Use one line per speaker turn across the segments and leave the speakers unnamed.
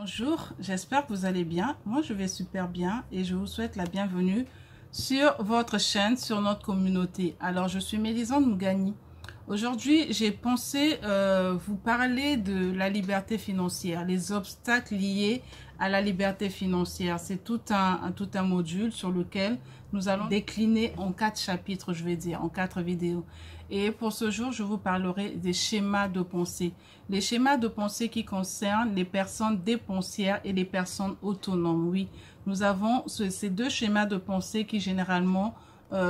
Bonjour, j'espère que vous allez bien. Moi, je vais super bien et je vous souhaite la bienvenue sur votre chaîne, sur notre communauté. Alors, je suis Mélisande Mougani. Aujourd'hui, j'ai pensé vous parler de la liberté financière, les obstacles liés à la liberté financière. C'est tout un module sur lequel nous allons décliner en 4 chapitres, je vais dire, en 4 vidéos. Et pour ce jour, je vous parlerai des schémas de pensée. Les schémas de pensée qui concernent les personnes dépensières et les personnes autonomes. Oui, nous avons ces deux schémas de pensée qui généralement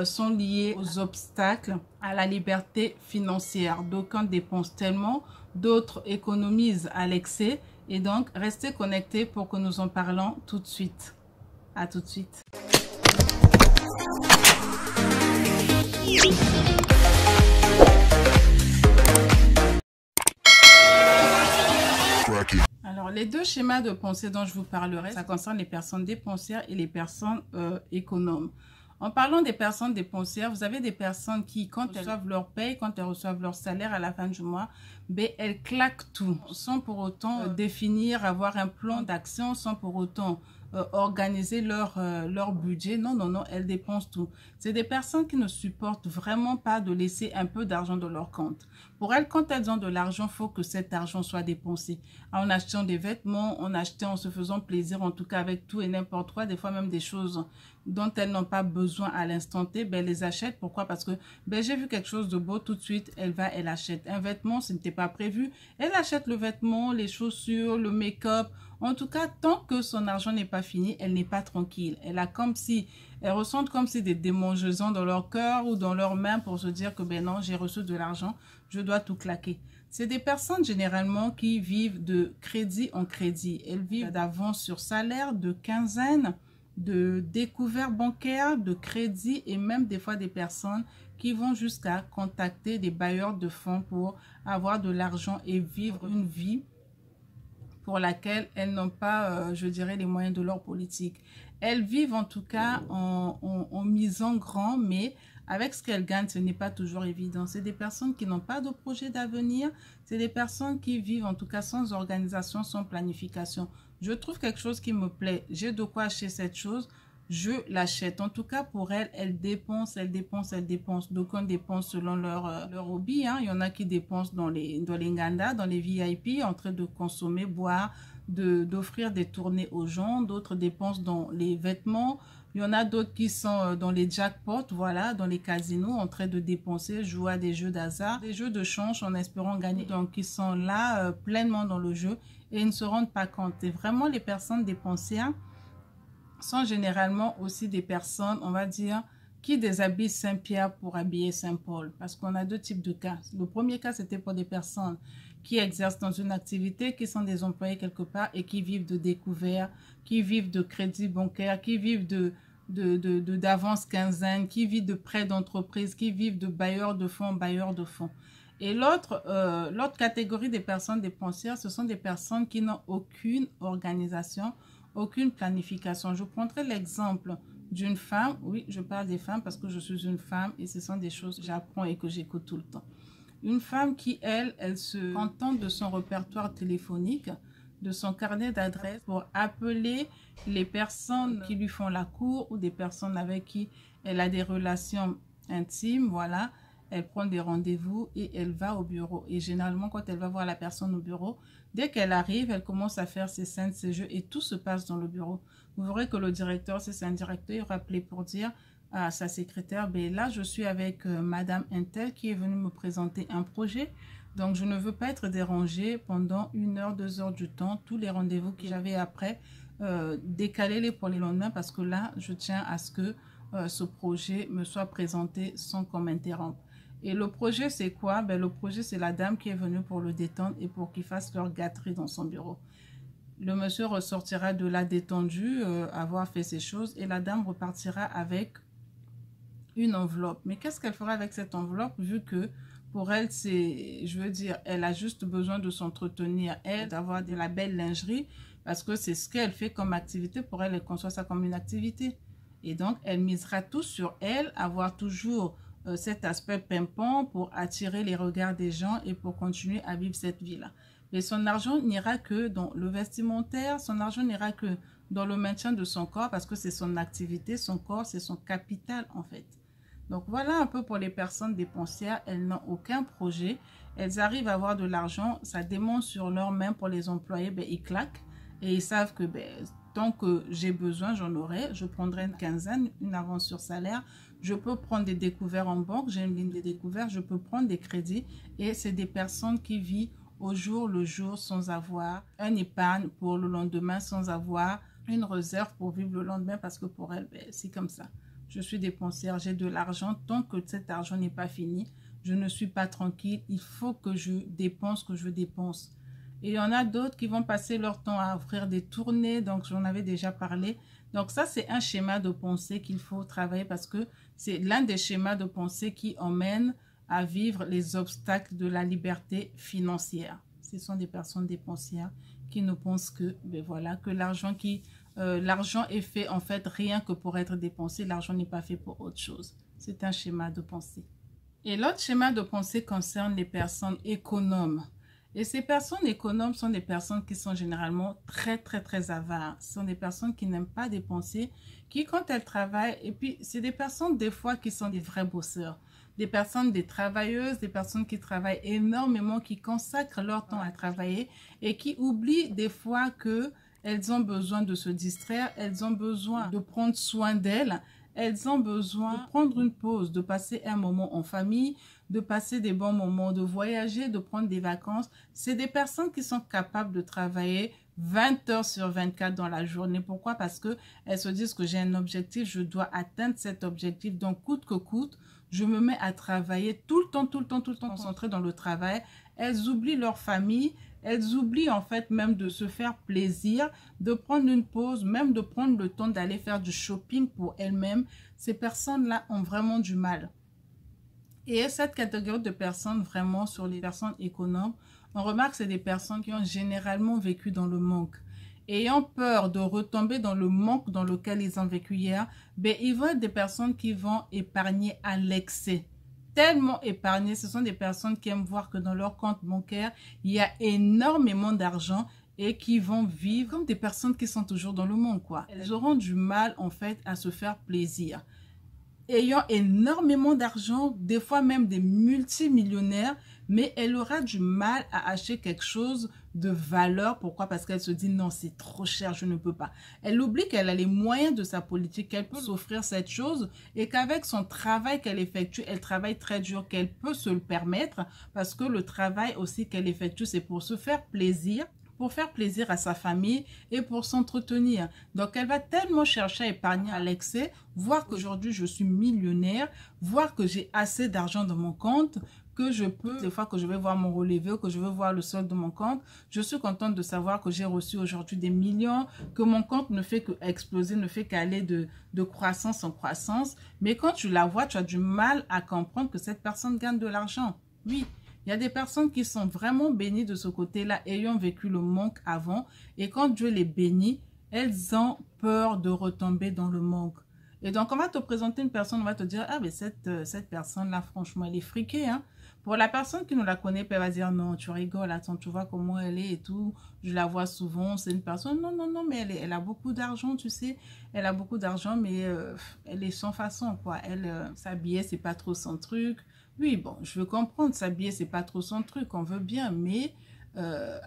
sont liés aux obstacles à la liberté financière. D'aucuns dépensent tellement, d'autres économisent à l'excès. Et donc, restez connectés pour que nous en parlons tout de suite. À tout de suite. Alors, les deux schémas de pensée dont je vous parlerai, ça concerne les personnes dépensières et les personnes économes. En parlant des personnes dépensières, vous avez des personnes qui, quand elles reçoivent leur paye, quand elles reçoivent leur salaire à la fin du mois, ben, elles claquent tout, sans pour autant définir, avoir un plan d'action, sans pour autant organiser leur budget. Non, non, non, elles dépensent tout. C'est des personnes qui ne supportent vraiment pas de laisser un peu d'argent dans leur compte. Pour elles, quand elles ont de l'argent, il faut que cet argent soit dépensé. En achetant des vêtements, en se faisant plaisir, en tout cas avec tout et n'importe quoi, des fois même des choses dont elles n'ont pas besoin à l'instant T, ben, elles les achètent. Pourquoi? Parce que ben, j'ai vu quelque chose de beau, tout de suite, elle achète. Un vêtement, ce n'était pas prévu. Elle achète le vêtement, les chaussures, le make-up. En tout cas, tant que son argent n'est pas fini, elle n'est pas tranquille. Elle ressent comme si des démangeaisons dans leur cœur ou dans leurs mains pour se dire que ben non, j'ai reçu de l'argent, je dois tout claquer. C'est des personnes généralement qui vivent de crédit en crédit. Elles vivent d'avance sur salaire, de quinzaine, de découvert bancaire, de crédit et même des fois des personnes qui vont jusqu'à contacter des bailleurs de fonds pour avoir de l'argent et vivre une vie pour laquelle elles n'ont pas, je dirais, les moyens de leur politique. Elles vivent en tout cas en misant grand, mais avec ce qu'elles gagnent, ce n'est pas toujours évident. C'est des personnes qui n'ont pas de projet d'avenir. C'est des personnes qui vivent en tout cas sans organisation, sans planification. Je trouve quelque chose qui me plaît. J'ai de quoi acheter cette chose. Je l'achète. En tout cas, pour elles, elles dépensent. D'aucuns dépensent selon leur hobby. Hein. Il y en a qui dépensent dans les Nganda, dans les VIP, en train de consommer, boire, d'offrir des tournées aux gens. D'autres dépensent dans les vêtements. Il y en a d'autres qui sont dans les jackpots, voilà, dans les casinos, en train de dépenser, jouer à des jeux d'hasard, des jeux de change en espérant gagner. Donc, ils sont là pleinement dans le jeu et ils ne se rendent pas compte. Et vraiment, les personnes dépensières sont généralement aussi des personnes, on va dire, qui déshabillent Saint-Pierre pour habiller Saint-Paul. Parce qu'on a deux types de cas. Le premier cas, c'était pour des personnes qui exercent dans une activité, qui sont des employés quelque part et qui vivent de découvert, qui vivent de crédit bancaire, qui vivent d'avance quinzaine, qui vivent de prêts d'entreprise, qui vivent de bailleurs de fonds. Et l'autre catégorie des personnes dépensières, ce sont des personnes qui n'ont aucune organisation, aucune planification. Je prendrai l'exemple d'une femme. Oui, je parle des femmes parce que je suis une femme et ce sont des choses que j'apprends et que j'écoute tout le temps. Une femme qui, elle se contente de son répertoire téléphonique, de son carnet d'adresses pour appeler les personnes qui lui font la cour ou des personnes avec qui elle a des relations intimes, voilà. Elle prend des rendez-vous et elle va au bureau. Et généralement, quand elle va voir la personne au bureau, dès qu'elle arrive, elle commence à faire ses scènes, ses jeux et tout se passe dans le bureau. Vous verrez que le directeur, c'est un directeur, il va appeler pour dire à sa secrétaire, ben là, je suis avec Madame Intel qui est venue me présenter un projet. Donc, je ne veux pas être dérangée pendant 1 heure, 2 heures du temps. Tous les rendez-vous que j'avais après, décalez-les pour les lendemains parce que là, je tiens à ce que ce projet me soit présenté sans qu'on m'interrompe. Et le projet, c'est quoi? Ben, le projet, c'est la dame qui est venue pour le détendre et pour qu'il fasse leur gâterie dans son bureau. Le monsieur ressortira de là détendu, avoir fait ces choses, et la dame repartira avec une enveloppe. Mais qu'est-ce qu'elle fera avec cette enveloppe, vu que pour elle, je veux dire, elle a juste besoin de s'entretenir, elle, d'avoir de la belle lingerie, parce que c'est ce qu'elle fait comme activité. Pour elle, elle conçoit ça comme une activité. Et donc, elle misera tout sur elle, avoir toujours cet aspect pimpant pour attirer les regards des gens et pour continuer à vivre cette vie-là. mais son argent n'ira que dans le vestimentaire, son argent n'ira que dans le maintien de son corps parce que c'est son activité, son corps, c'est son capital en fait. Donc voilà un peu pour les personnes dépensières, elles n'ont aucun projet, elles arrivent à avoir de l'argent, ça démonte sur leurs mains pour les employés, ben, ils claquent et ils savent que tant que j'ai besoin, j'en aurai, je prendrai une quinzaine, une avance sur salaire, je peux prendre des découverts en banque, j'ai une ligne de découvert, je peux prendre des crédits et c'est des personnes qui vivent au jour le jour sans avoir un épargne pour le lendemain, sans avoir une réserve pour vivre le lendemain parce que pour elles, c'est comme ça. Je suis dépensière, j'ai de l'argent. Tant que cet argent n'est pas fini, je ne suis pas tranquille. Il faut que je dépense, que je dépense. Et il y en a d'autres qui vont passer leur temps à offrir des tournées. Donc, j'en avais déjà parlé. Donc, ça, c'est un schéma de pensée qu'il faut travailler parce que c'est l'un des schémas de pensée qui emmène à vivre les obstacles de la liberté financière. Ce sont des personnes dépensières qui ne pensent que, voilà, que l'argent est fait en fait rien que pour être dépensé. L'argent n'est pas fait pour autre chose. C'est un schéma de pensée. Et l'autre schéma de pensée concerne les personnes économes. Et ces personnes économes sont des personnes qui sont généralement très, très, très avares. Ce sont des personnes qui n'aiment pas dépenser, qui, quand elles travaillent, et puis c'est des personnes des fois qui sont des vrais bosseurs. Des personnes, des travailleuses, des personnes qui travaillent énormément, qui consacrent leur temps à travailler et qui oublient des fois qu'elles ont besoin de se distraire, elles ont besoin de prendre soin d'elles, elles ont besoin de prendre une pause, de passer un moment en famille, de passer des bons moments, de voyager, de prendre des vacances. C'est des personnes qui sont capables de travailler 20 heures sur 24 dans la journée. Pourquoi? Parce qu'elles se disent que j'ai un objectif, je dois atteindre cet objectif. Donc, coûte que coûte, je me mets à travailler tout le temps, concentrée dans le travail. Elles oublient leur famille, elles oublient en fait même de se faire plaisir, de prendre une pause, même de prendre le temps d'aller faire du shopping pour elles-mêmes. Ces personnes-là ont vraiment du mal. Et cette catégorie de personnes, vraiment sur les personnes économes, on remarque que c'est des personnes qui ont généralement vécu dans le manque. Ayant peur de retomber dans le manque dans lequel ils ont vécu hier, ils vont être des personnes qui vont épargner à l'excès. Tellement épargner, ce sont des personnes qui aiment voir que dans leur compte bancaire, il y a énormément d'argent et qui vont vivre comme des personnes qui sont toujours dans le manque, quoi. Elles auront du mal, en fait, à se faire plaisir. Ayant énormément d'argent, des fois même des multimillionnaires, mais elle aura du mal à acheter quelque chose de valeur. Pourquoi? Parce qu'elle se dit non, c'est trop cher, je ne peux pas. Elle oublie qu'elle a les moyens de sa politique, qu'elle peut s'offrir cette chose et qu'avec son travail qu'elle effectue, elle travaille très dur, qu'elle peut se le permettre parce que le travail aussi qu'elle effectue, c'est pour se faire plaisir, pour faire plaisir à sa famille et pour s'entretenir. Donc, elle va tellement chercher à épargner à l'excès, voir qu'aujourd'hui, je suis millionnaire, voir que j'ai assez d'argent dans mon compte, que je peux, des fois que je vais voir mon relevé ou que je veux voir le solde de mon compte, je suis contente de savoir que j'ai reçu aujourd'hui des millions, que mon compte ne fait qu'exploser, ne fait qu'aller de croissance en croissance. Mais quand tu la vois, tu as du mal à comprendre que cette personne gagne de l'argent. Oui. Il y a des personnes qui sont vraiment bénies de ce côté-là, ayant vécu le manque avant. Et quand Dieu les bénit, elles ont peur de retomber dans le manque. Et donc, on va te présenter une personne, on va te dire, ah, mais cette personne-là, franchement, elle est friquée, hein. Pour la personne qui ne la connaît pas, elle va dire, non, tu rigoles, attends, tu vois comment elle est et tout. Je la vois souvent, c'est une personne, non, non, non, mais elle a beaucoup d'argent, tu sais. Elle a beaucoup d'argent, mais elle est sans façon, quoi. Elle, s'habiller, c'est pas trop son truc. Oui, bon, je veux comprendre, s'habiller, c'est pas trop son truc, on veut bien, mais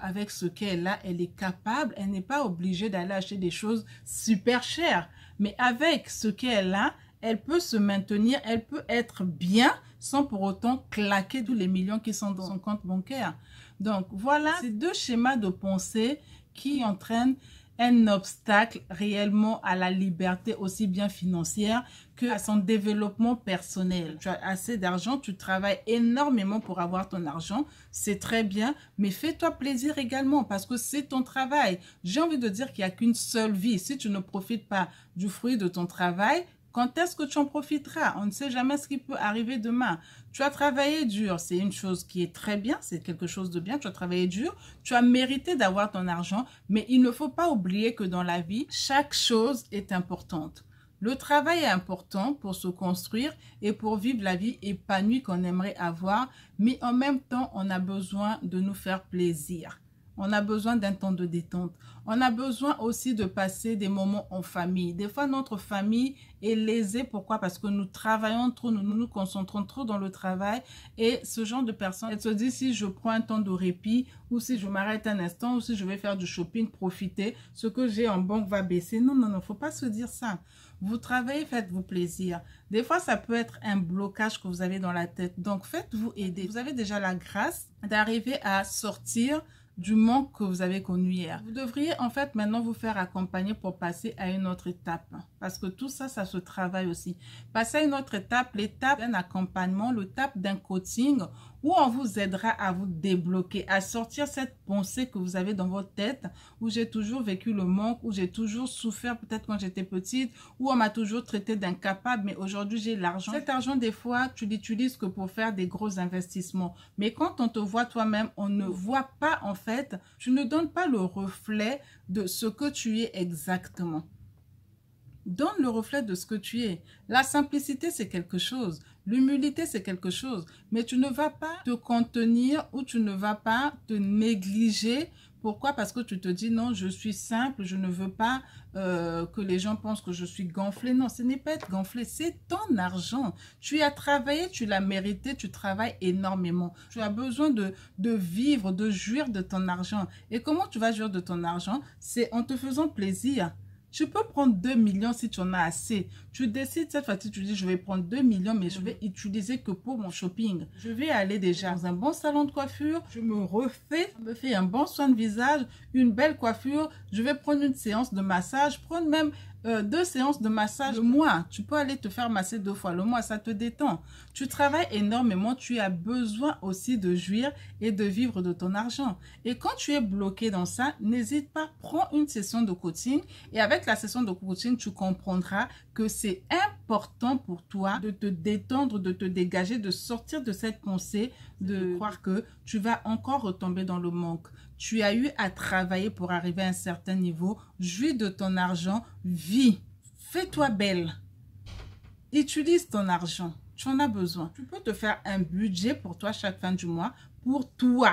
avec ce qu'elle a, elle est capable, elle n'est pas obligée d'aller acheter des choses super chères. Mais avec ce qu'elle a, elle peut se maintenir, elle peut être bien sans pour autant claquer tous les millions qui sont dans son compte bancaire. Donc voilà, ces deux schémas de pensée qui entraînent un obstacle réellement à la liberté aussi bien financière qu'à son développement personnel. Tu as assez d'argent, tu travailles énormément pour avoir ton argent, c'est très bien, mais fais-toi plaisir également parce que c'est ton travail. J'ai envie de dire qu'il n'y a qu'une seule vie. Si tu ne profites pas du fruit de ton travail, quand est-ce que tu en profiteras? On ne sait jamais ce qui peut arriver demain. Tu as travaillé dur, c'est une chose qui est très bien, c'est quelque chose de bien. Tu as travaillé dur, tu as mérité d'avoir ton argent, mais il ne faut pas oublier que dans la vie, chaque chose est importante. Le travail est important pour se construire et pour vivre la vie épanouie qu'on aimerait avoir, mais en même temps, on a besoin de nous faire plaisir. On a besoin d'un temps de détente. On a besoin aussi de passer des moments en famille. Des fois, notre famille est lésée. Pourquoi? Parce que nous travaillons trop, nous nous concentrons trop dans le travail. Et ce genre de personnes, elles se disent, si je prends un temps de répit, ou si je m'arrête un instant, ou si je vais faire du shopping, profiter, ce que j'ai en banque va baisser. Non, non, non, faut pas se dire ça. Vous travaillez, faites-vous plaisir. Des fois, ça peut être un blocage que vous avez dans la tête. Donc, faites-vous aider. Vous avez déjà la grâce d'arriver à sortir du manque que vous avez connu hier. Vous devriez en fait maintenant vous faire accompagner pour passer à une autre étape. Parce que tout ça, ça se travaille aussi. Passer à une autre étape, l'étape d'un accompagnement, l'étape d'un coaching où on vous aidera à vous débloquer, à sortir cette pensée que vous avez dans votre tête où j'ai toujours vécu le manque, où j'ai toujours souffert peut-être quand j'étais petite, où on m'a toujours traité d'incapable, mais aujourd'hui j'ai l'argent. Cet argent, des fois, tu l'utilises que pour faire des gros investissements. Mais quand on te voit toi-même, on ne voit pas en fait, tu ne donnes pas le reflet de ce que tu es exactement. Donne le reflet de ce que tu es. La simplicité, c'est quelque chose. L'humilité, c'est quelque chose. Mais tu ne vas pas te contenir ou tu ne vas pas te négliger. Pourquoi? Parce que tu te dis non, je suis simple, je ne veux pas que les gens pensent que je suis gonflé. Non, ce n'est pas être gonflé, c'est ton argent. Tu as travaillé, tu l'as mérité, tu travailles énormément. Tu as besoin de vivre, de jouir de ton argent. Et comment tu vas jouir de ton argent? C'est en te faisant plaisir. Tu peux prendre 2 millions si tu en as assez. Tu décides cette fois-ci, tu dis je vais prendre 2 millions mais je vais utiliser que pour mon shopping. Je vais aller déjà dans un bon salon de coiffure, je me refais, je me fais un bon soin de visage, une belle coiffure, je vais prendre une séance de massage, prendre même 2 séances de massage le mois. Tu peux aller te faire masser 2 fois le mois, ça te détend. Tu travailles énormément, tu as besoin aussi de jouir et de vivre de ton argent. Et quand tu es bloqué dans ça, n'hésite pas, prends une session de coaching et avec la session de coaching, tu comprendras que c'est important pour toi de te détendre, de te dégager, de sortir de cette pensée, de croire que tu vas encore retomber dans le manque. Tu as eu à travailler pour arriver à un certain niveau. Jouis de ton argent. Vis. Fais-toi belle. Utilise ton argent. Tu en as besoin. Tu peux te faire un budget pour toi chaque fin du mois. Pour toi.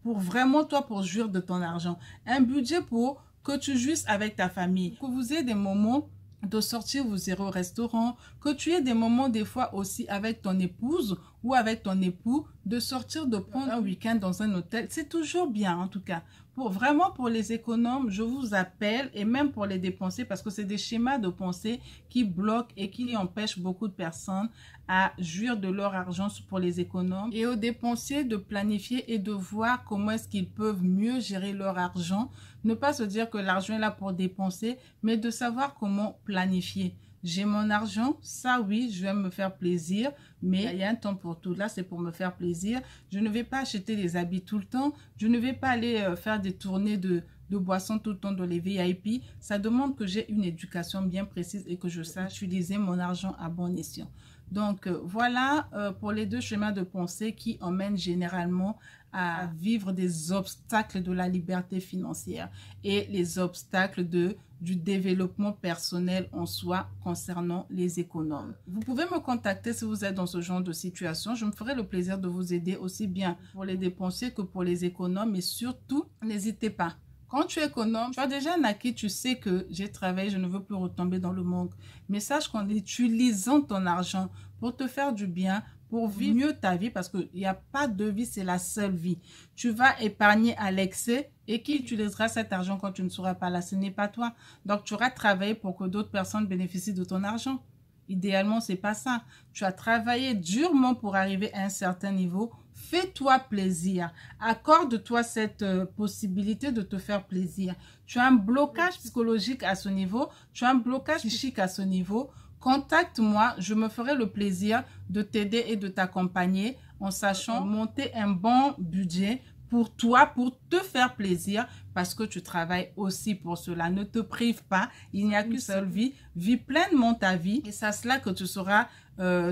Pour vraiment toi, pour jouir de ton argent. Un budget pour que tu jouisses avec ta famille. Que vous ayez des moments de sortir, vous irez au restaurant, que tu aies des moments des fois aussi avec ton épouse ou avec ton époux, de sortir, de prendre un week-end dans un hôtel. C'est toujours bien en tout cas. Vraiment pour les économes, je vous appelle et même pour les dépensiers parce que c'est des schémas de pensée qui bloquent et qui empêchent beaucoup de personnes à jouir de leur argent pour les économes et aux dépensiers de planifier et de voir comment est-ce qu'ils peuvent mieux gérer leur argent. Ne pas se dire que l'argent est là pour dépenser, mais de savoir comment planifier. J'ai mon argent, ça oui, je vais me faire plaisir, mais il y a un temps pour tout. Là, c'est pour me faire plaisir. Je ne vais pas acheter des habits tout le temps. Je ne vais pas aller faire des tournées de boissons tout le temps dans les VIP. Ça demande que j'ai une éducation bien précise et que je sache utiliser mon argent à bon escient. Donc, voilà pour les 2 schémas de pensée qui emmènent généralement à vivre des obstacles de la liberté financière et les obstacles du développement personnel en soi concernant les économes. Vous pouvez me contacter si vous êtes dans ce genre de situation. Je me ferai le plaisir de vous aider aussi bien pour les dépensiers que pour les économes. Et surtout, n'hésitez pas. Quand tu es économe, tu as déjà un acquis, tu sais que j'ai travaillé, je ne veux plus retomber dans le manque. Mais sache qu'en utilisant ton argent pour te faire du bien, pour vivre mieux ta vie, parce qu'il n'y a pas de vie, c'est la seule vie. Tu vas épargner à l'excès et qui utilisera cet argent quand tu ne seras pas là? Ce n'est pas toi. Donc, tu auras travaillé pour que d'autres personnes bénéficient de ton argent. Idéalement, c'est pas ça. Tu as travaillé durement pour arriver à un certain niveau. Fais-toi plaisir. Accorde-toi cette possibilité de te faire plaisir. Tu as un blocage psychologique à ce niveau. Tu as un blocage psychique à ce niveau. Contacte-moi, je me ferai le plaisir de t'aider et de t'accompagner en sachant monter un bon budget pour toi, pour te faire plaisir parce que tu travailles aussi pour cela. Ne te prive pas, il n'y a qu'une seule vie. Vis pleinement ta vie et c'est à cela que tu sauras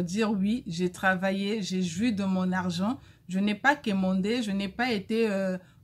dire oui, j'ai travaillé, j'ai joui de mon argent. Je n'ai pas quémandé, je n'ai pas été...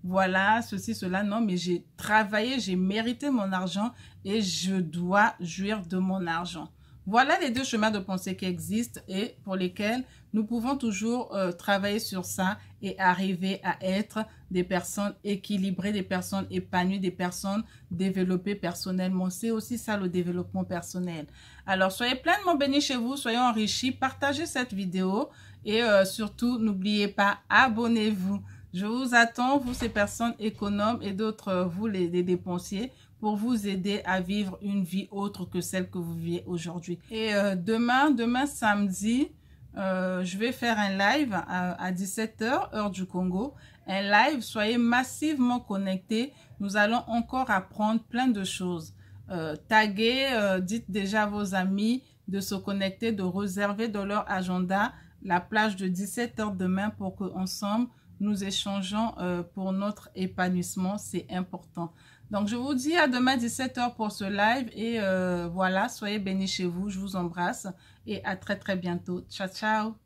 voilà, ceci, cela, non, mais j'ai travaillé, j'ai mérité mon argent et je dois jouir de mon argent. Voilà les deux schémas de pensée qui existent et pour lesquels nous pouvons toujours travailler sur ça et arriver à être des personnes équilibrées, des personnes épanouies, des personnes développées personnellement. C'est aussi ça le développement personnel. Alors, soyez pleinement bénis chez vous, soyez enrichis, partagez cette vidéo et surtout, n'oubliez pas, abonnez-vous. Je vous attends, vous ces personnes économes et d'autres, vous les dépensiers, pour vous aider à vivre une vie autre que celle que vous vivez aujourd'hui. Et demain samedi, je vais faire un live à 17 h, heure du Congo. Un live, soyez massivement connectés. Nous allons encore apprendre plein de choses. Taguez, dites déjà à vos amis de se connecter, de réserver dans leur agenda la plage de 17 h demain pour qu'ensemble, nous échangeons pour notre épanouissement. C'est important. Donc, je vous dis à demain 17 h pour ce live. Et voilà, soyez bénis chez vous. Je vous embrasse et à très, très bientôt. Ciao, ciao.